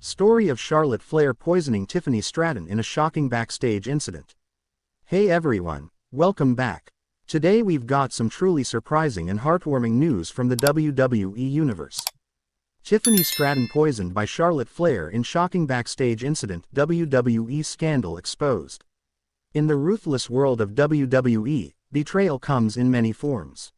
Story of Charlotte Flair poisoning Tiffany Stratton in a shocking backstage incident. Hey everyone, welcome back. Today we've got some truly surprising and heartwarming news from the WWE Universe. Tiffany Stratton poisoned by Charlotte Flair in shocking backstage incident. WWE scandal exposed. In the ruthless world of WWE, betrayal comes in many forms.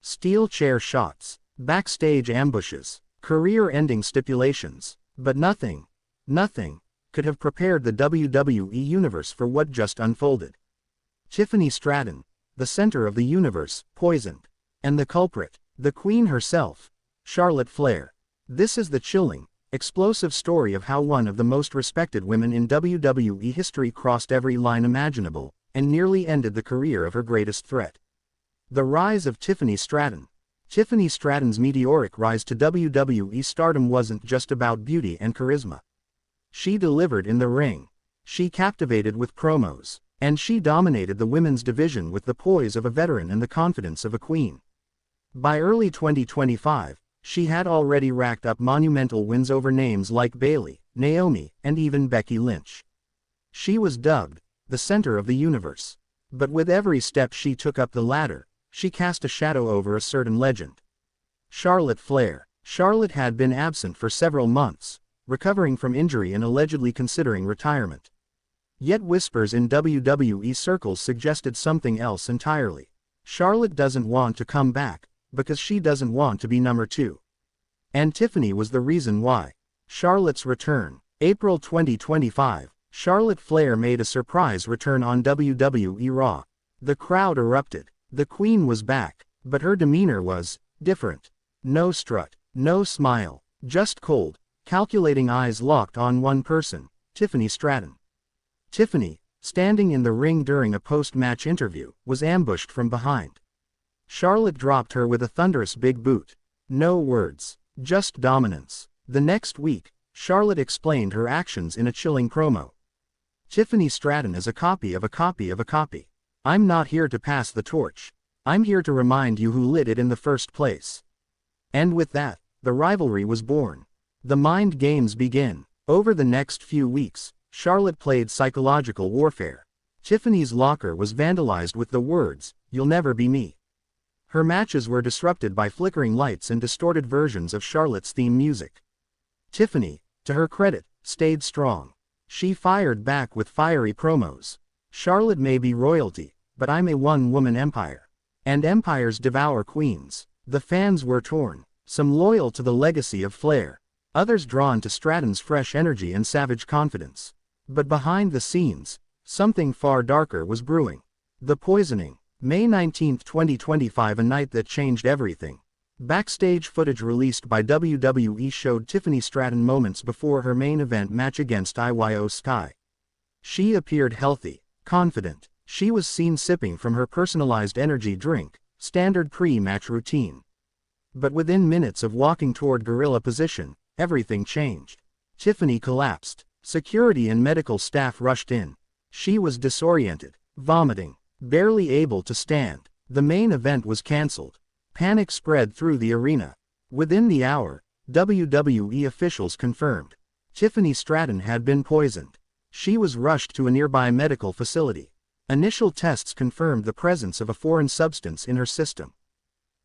Steel chair shots, backstage ambushes, career-ending stipulations. But nothing could have prepared the WWE Universe for what just unfolded. Tiffany Stratton, the center of the universe, poisoned. And the culprit, the queen herself, Charlotte Flair. This is the chilling, explosive story of how one of the most respected women in WWE history crossed every line imaginable, and nearly ended the career of her greatest threat. The rise of Tiffany Stratton. Tiffany Stratton's meteoric rise to WWE stardom wasn't just about beauty and charisma. She delivered in the ring. She captivated with promos. And she dominated the women's division with the poise of a veteran and the confidence of a queen. By early 2025, she had already racked up monumental wins over names like Bayley, Naomi, and even Becky Lynch. She was dubbed the center of the universe. But with every step she took up the ladder, she cast a shadow over a certain legend. Charlotte Flair. Charlotte had been absent for several months, recovering from injury and allegedly considering retirement. Yet whispers in WWE circles suggested something else entirely. Charlotte doesn't want to come back, because she doesn't want to be number 2. And Tiffany was the reason why. Charlotte's return. April 2025, Charlotte Flair made a surprise return on WWE Raw. The crowd erupted. The queen was back, but her demeanor was different. No strut, no smile, just cold, calculating eyes locked on one person, Tiffany Stratton. Tiffany, standing in the ring during a post-match interview, was ambushed from behind. Charlotte dropped her with a thunderous big boot. No words, just dominance. The next week, Charlotte explained her actions in a chilling promo. Tiffany Stratton is a copy of a copy of a copy. I'm not here to pass the torch. I'm here to remind you who lit it in the first place. And with that, the rivalry was born. The mind games begin. Over the next few weeks, Charlotte played psychological warfare. Tiffany's locker was vandalized with the words, "You'll never be me." Her matches were disrupted by flickering lights and distorted versions of Charlotte's theme music. Tiffany, to her credit, stayed strong. She fired back with fiery promos. Charlotte may be royalty, but I'm a one-woman empire. And empires devour queens. The fans were torn, some loyal to the legacy of Flair, others drawn to Stratton's fresh energy and savage confidence. But behind the scenes, something far darker was brewing. The poisoning. May 19, 2025, a night that changed everything. Backstage footage released by WWE showed Tiffany Stratton moments before her main event match against Io Sky. She appeared healthy, confident. She was seen sipping from her personalized energy drink, standard pre-match routine. But within minutes of walking toward gorilla position, everything changed. Tiffany collapsed. Security and medical staff rushed in. She was disoriented, vomiting, barely able to stand. The main event was cancelled. Panic spread through the arena. Within the hour, WWE officials confirmed Tiffany Stratton had been poisoned. She was rushed to a nearby medical facility. Initial tests confirmed the presence of a foreign substance in her system.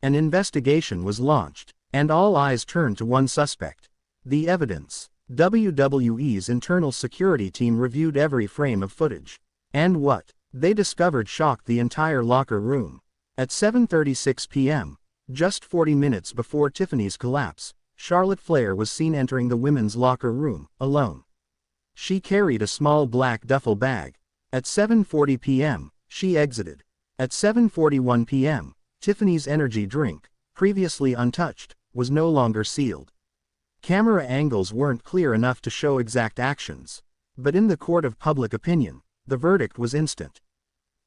An investigation was launched, and all eyes turned to one suspect. The evidence. WWE's internal security team reviewed every frame of footage. And what they discovered shocked the entire locker room. At 7:36 p.m., just 40 minutes before Tiffany's collapse, Charlotte Flair was seen entering the women's locker room, alone. She carried a small black duffel bag. At 7:40 p.m., she exited. At 7:41 p.m., Tiffany's energy drink, previously untouched, was no longer sealed. Camera angles weren't clear enough to show exact actions. But in the court of public opinion, the verdict was instant.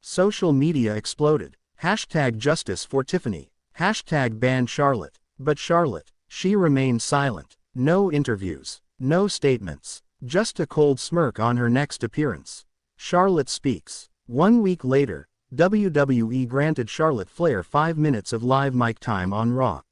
Social media exploded. #Justice for Tiffany. #ban Charlotte. But Charlotte, she remained silent. No interviews. No statements. Just a cold smirk on her next appearance. Charlotte speaks. 1 week later, WWE granted Charlotte Flair 5 minutes of live mic time on Raw.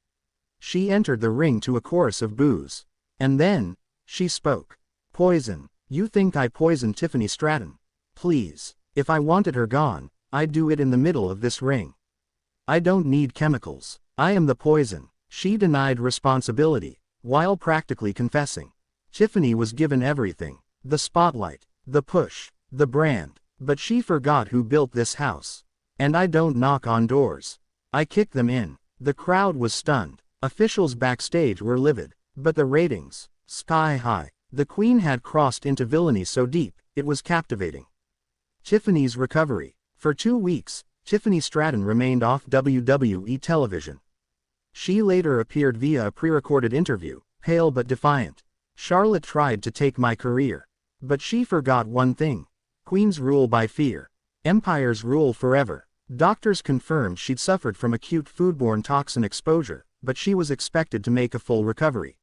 She entered the ring to a chorus of boos. And then, she spoke. Poison. You think I poisoned Tiffany Stratton? Please. If I wanted her gone, I'd do it in the middle of this ring. I don't need chemicals. I am the poison. She denied responsibility, while practically confessing. Tiffany was given everything. The spotlight, the push, the brand. But she forgot who built this house. And I don't knock on doors. I kick them in. The crowd was stunned. Officials backstage were livid. But the ratings, sky high. The Queen had crossed into villainy so deep, it was captivating. Tiffany's recovery. For 2 weeks, Tiffany Stratton remained off WWE television. She later appeared via a pre-recorded interview, pale but defiant. Charlotte tried to take my career. But she forgot one thing. Queens rule by fear. Empires rule forever. Doctors confirmed she'd suffered from acute foodborne toxin exposure, but she was expected to make a full recovery.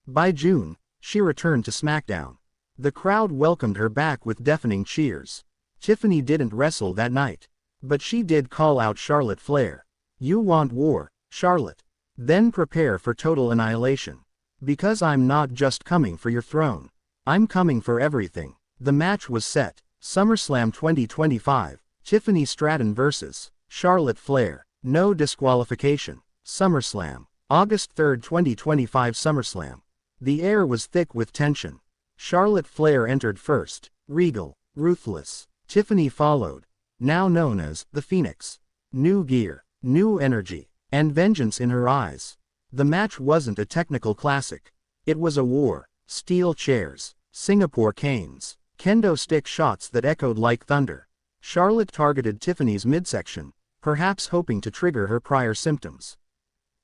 By June, she returned to SmackDown. The crowd welcomed her back with deafening cheers. Tiffany didn't wrestle that night. But she did call out Charlotte Flair. You want war, Charlotte? Then prepare for total annihilation. Because I'm not just coming for your throne. I'm coming for everything. The match was set. SummerSlam 2025, Tiffany Stratton vs. Charlotte Flair. No disqualification. SummerSlam. August 3, 2025 SummerSlam. The air was thick with tension. Charlotte Flair entered first, regal, ruthless. Tiffany followed, now known as the Phoenix. New gear, new energy, and vengeance in her eyes. The match wasn't a technical classic. It was a war. Steel chairs, Singapore canes, kendo stick shots that echoed like thunder. Charlotte targeted Tiffany's midsection, perhaps hoping to trigger her prior symptoms.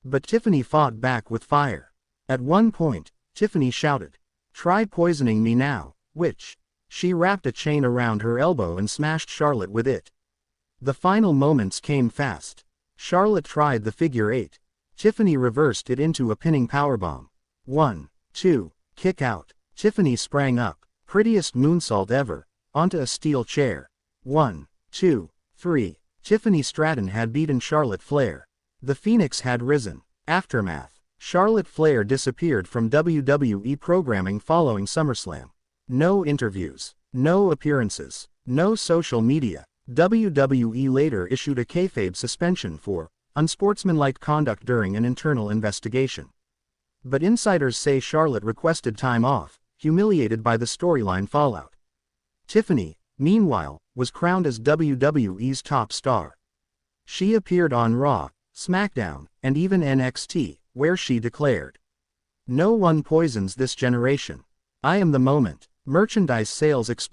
But Tiffany fought back with fire. At one point, Tiffany shouted, "Try poisoning me now, witch." She wrapped a chain around her elbow and smashed Charlotte with it. The final moments came fast. Charlotte tried the figure 8. Tiffany reversed it into a pinning powerbomb. 1, 2, kick out. Tiffany sprang up, prettiest moonsault ever, onto a steel chair. 1, 2, 3. Tiffany Stratton had beaten Charlotte Flair. The Phoenix had risen. Aftermath. Charlotte Flair disappeared from WWE programming following SummerSlam. No interviews, no appearances, no social media. WWE later issued a kayfabe suspension for unsportsmanlike conduct during an internal investigation. But insiders say Charlotte requested time off, humiliated by the storyline fallout. Tiffany, meanwhile, was crowned as WWE's top star. She appeared on Raw, SmackDown, and even NXT, where she declared, "No one poisons this generation. I am the moment." Merchandise sales exploded.